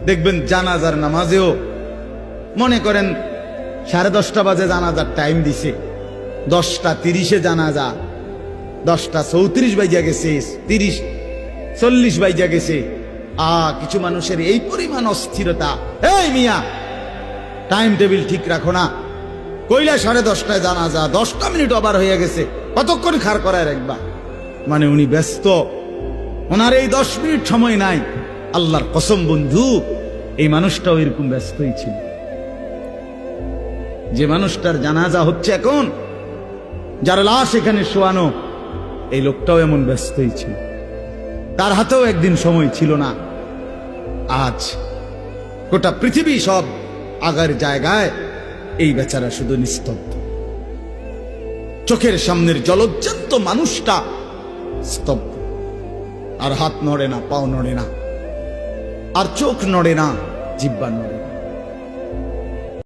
দেখবেন জানাজার নামাজেও মনে করেন 10:30 বাজে জানাজার টাইম দিছে, 10:30 জানাজা, 10:34 বাইজা গেছে, 30-40 বাইজা গেছে। কিছু মানুষের এই পরিমাণ অস্থিরতা, এই মিয়া টাইম টেবিল ঠিক রাখো না, কইলা 10:30টায় জানাজা, 10টা মিনিট ওভার হয়ে গেছে, কতক্ষণ খাড় করায় রাখবা? মানে উনি ব্যস্ত, ওনার এই 10 মিনিট সময় নাই। আল্লাহর কসম বন্ধু, এই মানুষটাও এরকম ব্যস্তই ছিল। যে মানুষটার জানাজা হচ্ছে এখন, যার লাশ এখানে শোয়ানো, এই লোকটাও এমন ব্যস্তই ছিল। তার হাতেও একদিন সময় ছিল না। আজ গোটা পৃথিবী সব আগার জায়গায়, এই বেচারা শুধু নিস্তব্ধ। চোখের সামনের জলজ্জান্ত মানুষটা স্তব্ধ, আর হাত নড়ে না, পাও নড়ে না, আর চোখ নড়ে না, জিহ্বা নড়ে না।